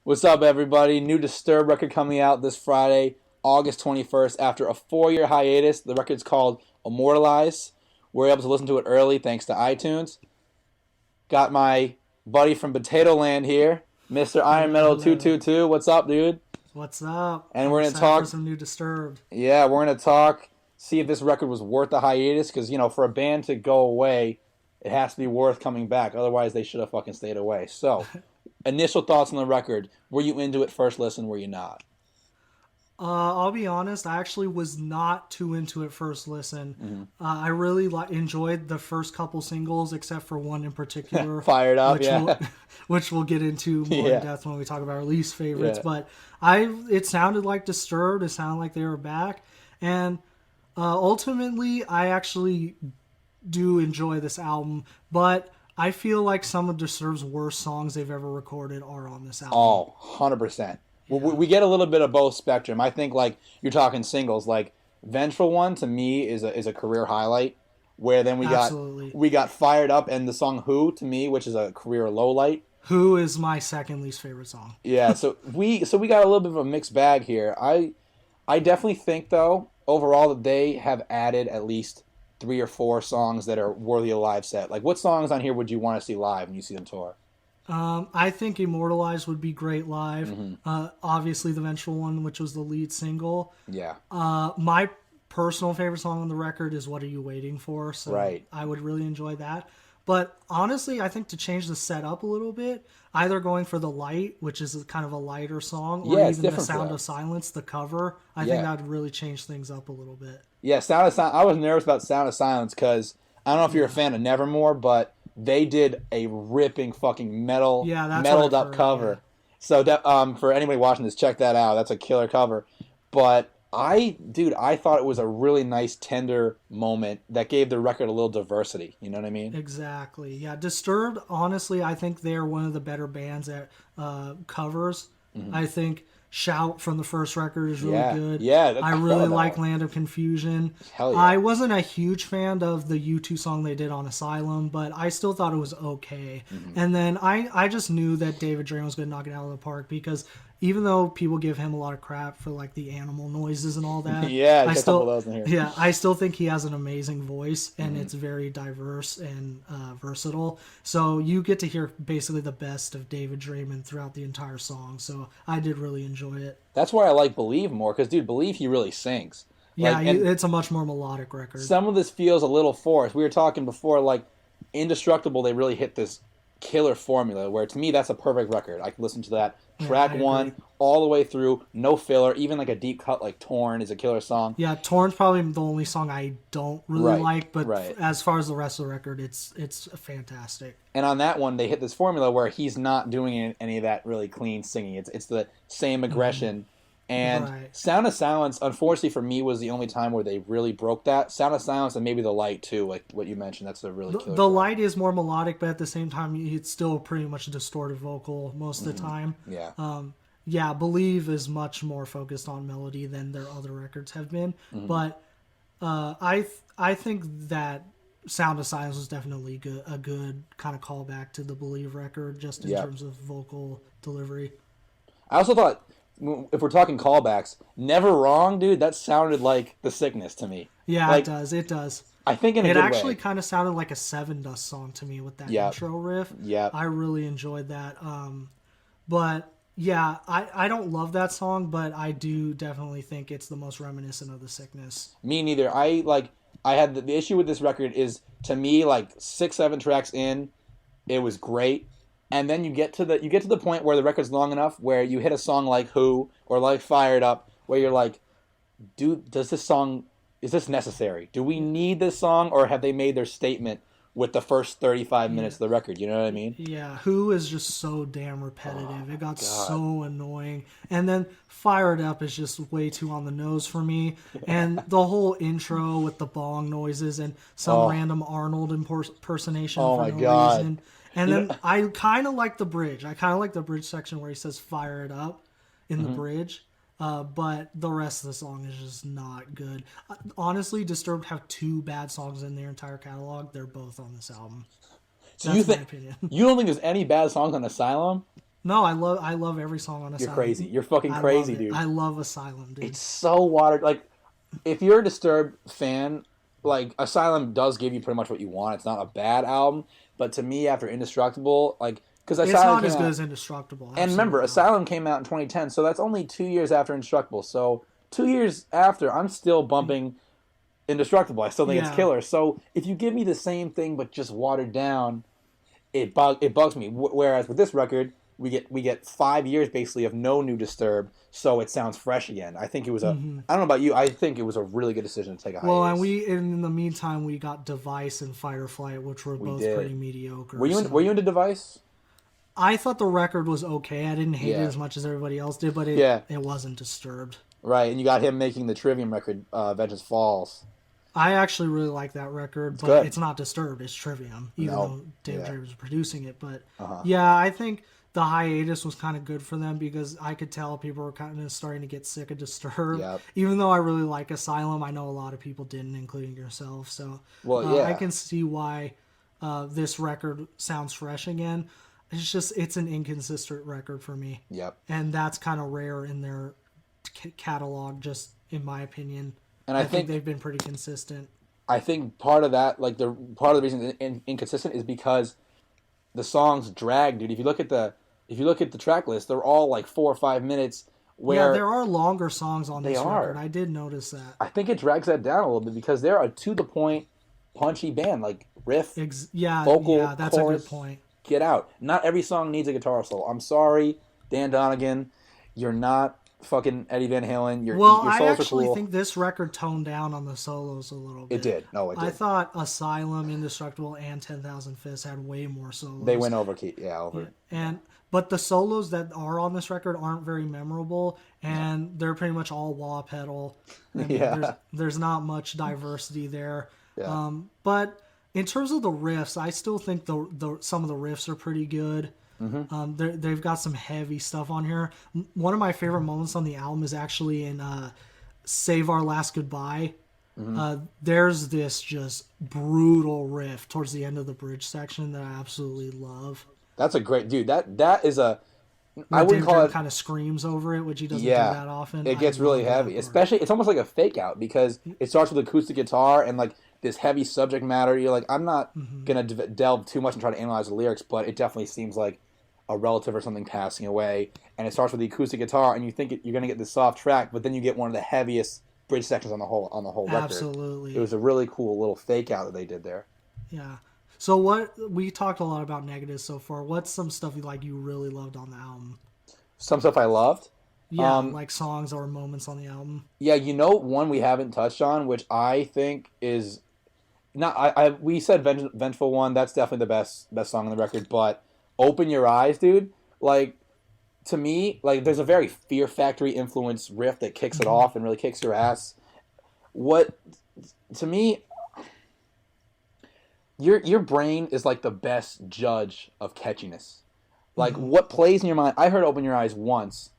What's up, everybody? New Disturbed record coming out this Friday, August 21st. After a 4-year hiatus, the record's called Immortalized. We're able to listen to it early thanks to iTunes. Got my buddy from Potato Land here, Mr. Ironmetl222. What's up, dude? What's up? And we're going to talk for some new Disturbed. Yeah, we're going to talk, see if this record was worth the hiatus, because, for a band to go away, it has to be worth coming back. Otherwise, they should have fucking stayed away. So, initial thoughts on the record. Were you into it first listen? Were you not? I'll be honest. I actually was not too into it first listen. I really enjoyed the first couple singles, except for one in particular. Fired Up, which we'll get into more in depth when we talk about our least favorites. Yeah. But it sounded like Disturbed. It sounded like they were back. And ultimately, I actually do enjoy this album. But I feel like some of Disturbed's worst songs they've ever recorded are on this album. Oh, 100%. Yeah. We get a little bit of both spectrum. I think, you're talking singles. Vengeful One, to me, is a career highlight. Where then we got Fired Up, and the song Who, to me, which is a career low light. Who is my second least favorite song. Yeah, so we got a little bit of a mixed bag here. I definitely think, though, overall, that they have added at least 3 or 4 songs that are worthy of live set. What songs on here would you want to see live when you see them tour? I think Immortalized would be great live. Obviously, the Vengeful One, which was the lead single. Yeah. My personal favorite song on the record is What Are You Waiting For? So right. I would really enjoy that. But honestly, I think to change the setup a little bit, either going for The Light, which is kind of a lighter song, or even The Sound of Silence, the cover, I think that would really change things up a little bit. Yeah, Sound of Silence. I was nervous about Sound of Silence because I don't know if you're a fan of Nevermore, but they did a ripping fucking metaled up cover. Yeah. So for anybody watching this, check that out. That's a killer cover. But I thought it was a really nice, tender moment that gave the record a little diversity. You know what I mean? Exactly. Yeah, Disturbed, honestly, I think they're one of the better bands at covers. I think Shout from the first record is really good. Yeah, I really like Land of Confusion. Hell yeah. I wasn't a huge fan of the U2 song they did on Asylum, but I still thought it was okay. And then I just knew that David Drain was going to knock it out of the park because even though people give him a lot of crap for the animal noises and all that, I still think he has an amazing voice and it's very diverse and versatile. So you get to hear basically the best of David Draymond throughout the entire song. So I did really enjoy it. That's why I like Believe more because, dude, Believe he really sings. Yeah, it's a much more melodic record. Some of this feels a little forced. We were talking before, Indestructible, they really hit this killer formula where, to me, that's a perfect record. I can listen to that track one all the way through, no filler. Even a deep cut like Torn is a killer song. Yeah, Torn's probably the only song I don't really like, but as far as the rest of the record, it's fantastic. And on that one, they hit this formula where he's not doing any of that really clean singing. It's the same aggression. And Sound of Silence, unfortunately for me, was the only time where they really broke that. Sound of Silence and maybe The Light, too, like what you mentioned. That's a really killer The Light is more melodic, but at the same time, it's still pretty much a distorted vocal most of the time. Yeah. Believe is much more focused on melody than their other records have been. But I think that Sound of Silence was definitely a good kind of callback to the Believe record, just in terms of vocal delivery. I also thought, if we're talking callbacks, Never Wrong, dude, that sounded like The Sickness to me. Yeah, it does. It does. I think in a good way. It actually kind of sounded like a Seven Dust song to me with that intro riff. Yeah. I really enjoyed that. But yeah, I don't love that song, but I do definitely think it's the most reminiscent of The Sickness. Me neither. I had the issue with this record is, to me, 6-7 tracks in, it was great. And then you get to the point where the record's long enough where you hit a song like Who or Fired Up where you're like, dude, is this necessary? Do we need this song, or have they made their statement with the first 35 minutes of the record? You know what I mean? Yeah, Who is just so damn repetitive. It got so annoying. And then Fired Up is just way too on the nose for me. And the whole intro with the bong noises and some random Arnold impersonation for no reason. And then I kind of like the bridge. I kind of like the bridge section where he says "fire it up" in the bridge. But the rest of the song is just not good. Honestly, Disturbed have 2 bad songs in their entire catalog. They're both on this album. So you don't think there's any bad songs on Asylum? No, I love every song on You're Asylum. crazy. You're fucking I crazy, love it. dude. I love Asylum, dude. It's so watered. Like, if you're a Disturbed fan, like Asylum does give you pretty much what you want. It's not a bad album, but to me, after Indestructible, like because It's Asylum not came as good out, as Indestructible. and remember, Absolutely not. Asylum came out in 2010, so that's only 2 years after Indestructible. So 2 years after, I'm still bumping Indestructible. I still think it's Yeah. killer. So if you give me the same thing but just watered down, it bugs me. Whereas with this record, we get 5 years basically of no new Disturbed, so it sounds fresh again. I think it was a. I don't know about you. I think it was a really good decision to take a Well, hiatus. and in the meantime, we got Device and Fight or Flight, which were We both did. pretty mediocre. Were you so- were you into Device? I thought the record was okay. I didn't hate it Yeah. as much as everybody else did, but Yeah. it wasn't Disturbed. Right, and you got him making the Trivium record, Vengeance Falls. I actually really like that record, but good. it's not Disturbed. It's Trivium, even No. though Dave Yeah. J was producing it. But Uh-huh. yeah, I think the hiatus was kind of good for them because I could tell people were kind of starting to get sick of Disturbed. Yep. Even though I really like Asylum, I know a lot of people didn't, including yourself. So Well, yeah. I can see why this record sounds fresh again. It's an inconsistent record for me. Yep. And that's kind of rare in their catalog, just in my opinion. And I I think think they've been pretty part I think part of that, like the part of the reason it's inconsistent is because the songs drag, dude. If you look at the track list, they're all like 4 or 5 minutes. Where Yeah, there are longer songs on this are. record. I did notice that. I think it drags that down a little bit because they're a to the point, punchy band. Like riff, Yeah, vocal, yeah, that's chorus, a good point. get out. Not every song needs a guitar solo. I'm sorry, Dan Donegan, you're not fucking Eddie Van Halen. Your I solos actually are cool. think this record toned down on the solos a little bit. It did. No, it did. I thought Asylum, Indestructible, and 10,000 Fists had way more solos. They went over key. Yeah, over. But the solos that are on this record aren't very memorable, and they're pretty much all wah pedal. I mean, Yeah. there's not much diversity there. Yeah. But in terms of the riffs, I still think some of the riffs are pretty good. Mm-hmm. They've got some heavy stuff on here. One of my favorite moments on the album is actually in "Save Our Last Goodbye." Mm-hmm. There's this just brutal riff towards the end of the bridge section that I absolutely love. That's a great dude. That is a. I wouldn't call it. Kind of screams over it, which he doesn't Yeah, do that often. it gets really heavy. Especially, it's almost like a fake out because it starts with acoustic guitar and like this heavy subject matter. You're like, I'm not gonna delve too much and try to analyze the lyrics, but it definitely seems like a relative or something passing away. And it starts with the acoustic guitar, and you think you're gonna get this soft track, but then you get one of the heaviest bridge sections on the whole record. Absolutely. It was a really cool little fake out that they did there. Yeah. So we talked a lot about negatives so far. What's some stuff you really loved on the album? Some stuff I loved. Yeah, like songs or moments on the album. Yeah, one we haven't touched on, which I think is not. We said Vengeful One. That's definitely the best song on the record. But Open Your Eyes, dude. Like to me, like there's a very Fear Factory influenced riff that kicks it off and really kicks your ass. What to me, your brain is like the best judge of catchiness. Like what plays in your mind. I heard Open Your Eyes once,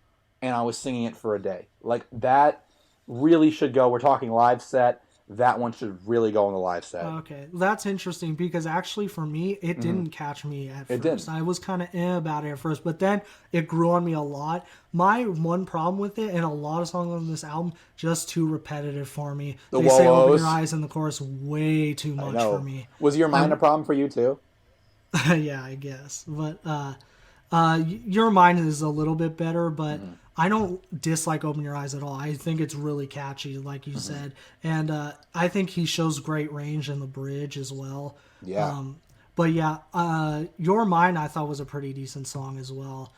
and I was singing it for a day. Like that really should go. We're talking live set. That one should really go on the live set. Okay, that's interesting because actually for me, it didn't catch me at first. didn't. I was kind of about it at first, but then it grew on me a lot. My one problem with it, and a lot of songs on this album, just too repetitive for me. They say Open Your Eyes in the chorus way too much for me. Was Your Mind a problem for you too? Yeah, I guess. But Your Mind is a little bit better, but I don't dislike Open Your Eyes at all. I think it's really catchy, like you said. And I think he shows great range in the bridge as well. Yeah. But yeah, Your Mind I thought was a pretty decent song as well.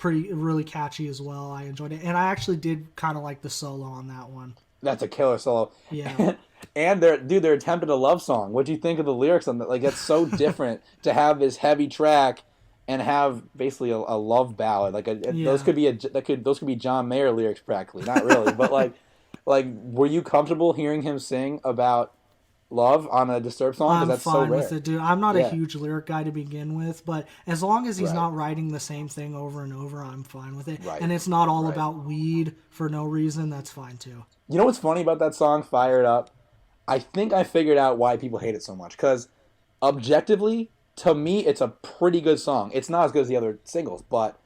Really catchy as well. I enjoyed it. And I actually did kind of like the solo on that one. That's a killer solo. Yeah. And their attempt at a love song. What do you think of the lyrics on that? Like, it's so different to have this heavy track and have basically a love ballad. Like those could be John Mayer lyrics practically. Not really, but like were you comfortable hearing him sing about love on a Disturbed song? I'm that's fine so rare. with it, dude. I'm not a huge lyric guy to begin with, but as long as he's Right. not writing the same thing over and over, I'm fine with it. Right. And it's not all Right. about weed for no reason, that's fine too. You know what's funny about that song, Fire It Up? I think I figured out why people hate it so much. Because objectively, to me, it's a pretty good song. It's not as good as the other singles, but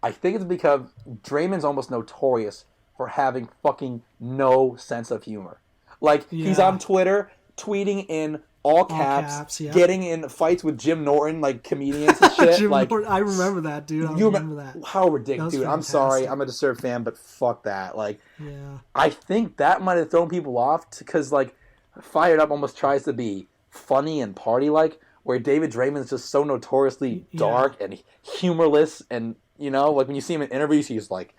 I think it's because Draymond's almost notorious for having fucking no sense of humor. Like, he's Yeah. on Twitter tweeting in all caps, yeah. getting in fights with Jim Norton, like comedians and shit. Jim like, Norton, I remember that, dude. I remember that. How ridiculous, dude. I'm sorry, fantastic. I'm a Disturbed fan, but fuck that. Like, Yeah. I think that might have thrown people off because, like, Fired Up almost tries to be funny and party-like, where David Draymond's just so notoriously dark and humorless, and, you know, like, when you see him in interviews, he's like,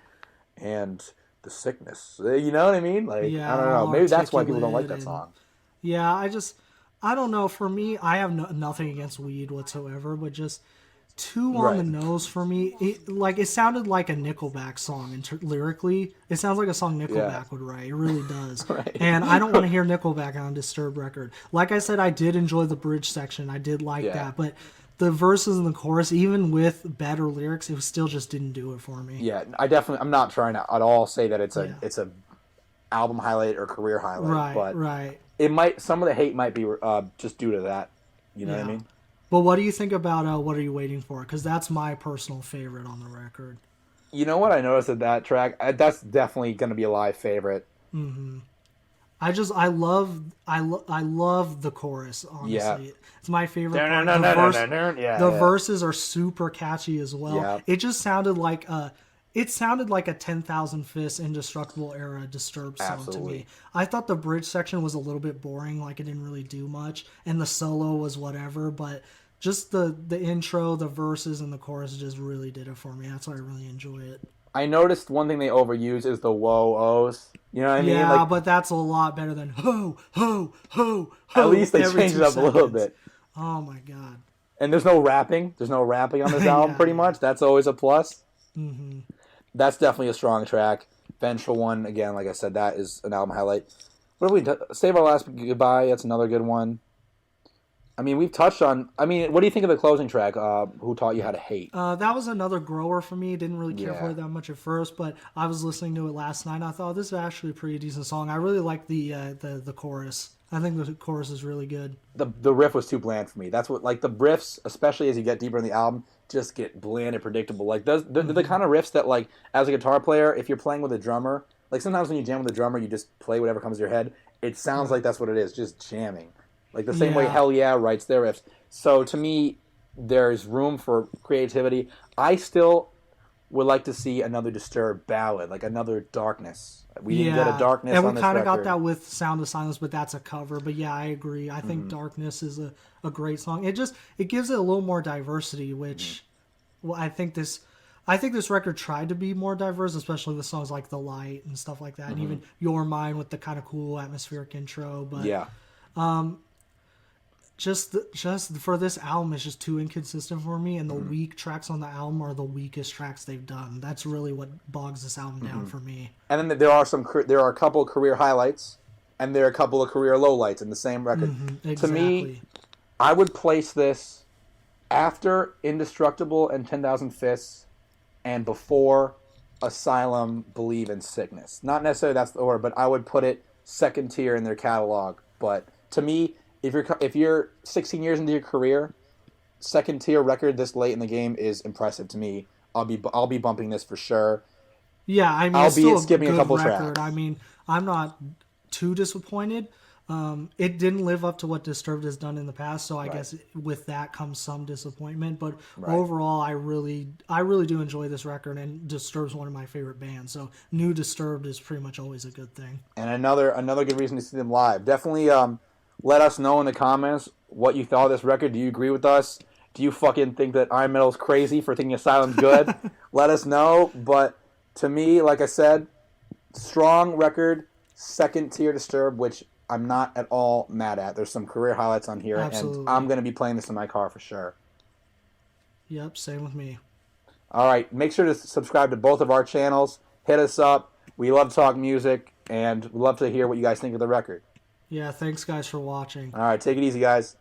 and the sickness. You know what I mean? Like, I don't know. Maybe that's why people don't like that song. Yeah, I don't know. For me, I have nothing against weed whatsoever, but just too on the nose for me. It sounded like a Nickelback song, lyrically. It sounds like a song Nickelback would write. It really does. Right. And I don't want to hear Nickelback on a Disturbed record. Like I said, I did enjoy the bridge section. I did like that, but the verses and the chorus, even with better lyrics, it still just didn't do it for me. Yeah, I'm not trying to at all say that it's a album highlight or career highlight, but it might, some of the hate might be just due to that. You know what I mean? But what do you think about What Are You Waiting For? Because that's my personal favorite on the record. You know what I noticed at that track? That's definitely going to be a live favorite. Mm-hmm. I love the chorus, honestly. Yeah. It's my favorite part. The verses are super catchy as well. Yeah. It just sounded like a 10,000 Fists Indestructible era Disturbed song to me. I thought the bridge section was a little bit boring, like it didn't really do much, and the solo was whatever, but just the intro, the verses, and the chorus just really did it for me. That's why I really enjoy it. I noticed one thing they overuse is the whoa-ohs. You know what I mean? Yeah, but that's a lot better than ho, ho, ho, ho. At least they changed it up a little bit. Oh my god. And there's no rapping. There's no rapping on this album, pretty much. That's always a plus. Mm-hmm. That's definitely a strong track. Vengeful One, again, like I said, that is an album highlight. What have we done? Save Our Last Goodbye, that's another good one. I mean, we've touched on... I mean, what do you think of the closing track, Who Taught You How to Hate? That was another grower for me. Didn't really care for it that much at first, but I was listening to it last night, and I thought, this is actually a pretty decent song. I really like the chorus. I think the chorus is really good. The riff was too bland for me. That's what... Like, the riffs, especially as you get deeper in the album, just get bland and predictable. Like, they're the kind of riffs that, like, as a guitar player, if you're playing with a drummer... Like, sometimes when you jam with a drummer, you just play whatever comes to your head. It sounds like that's what it is, just jamming. Like the same way Hell Yeah writes their riffs. So to me, there's room for creativity. I still would like to see another Disturbed ballad, like another Darkness. We didn't get a Darkness on this record. And we kind of got that with Sound of Silence, but that's a cover. But yeah, I agree. I think Darkness is a great song. It gives it a little more diversity, which well, I think this record tried to be more diverse, especially with songs like The Light and stuff like that, and even Your Mind with the kind of cool atmospheric intro. But just for this album, it's just too inconsistent for me, and the weak tracks on the album are the weakest tracks they've done. That's really what bogs this album down for me. And then there are a couple of career highlights, and there are a couple of career lowlights in the same record. Exactly. To me, I would place this after Indestructible and 10,000 Fists, and before Asylum, Believe, and Sickness. Not necessarily that's the order, but I would put it second tier in their catalog. But to me, if you're 16 years into your career, second tier record this late in the game is impressive to me. I'll be bumping this for sure. Yeah, I mean, albeit skipping a couple record. tracks. I mean, I'm not too disappointed. It didn't live up to what Disturbed has done in the past, so I guess with that comes some disappointment. But overall, I really do enjoy this record, and Disturbed's one of my favorite bands. So new Disturbed is pretty much always a good thing. And another good reason to see them live. Definitely let us know in the comments what you thought of this record. Do you agree with us? Do you fucking think that Ironmetl is crazy for thinking Asylum's good? Let us know. But to me, like I said, strong record, second tier Disturbed, which I'm not at all mad at. There's some career highlights on here, and I'm going to be playing this in my car for sure. Yep, same with me. All right, make sure to subscribe to both of our channels. Hit us up. We love to talk music, and we love to hear what you guys think of the record. Yeah, thanks guys for watching. All right, take it easy, guys.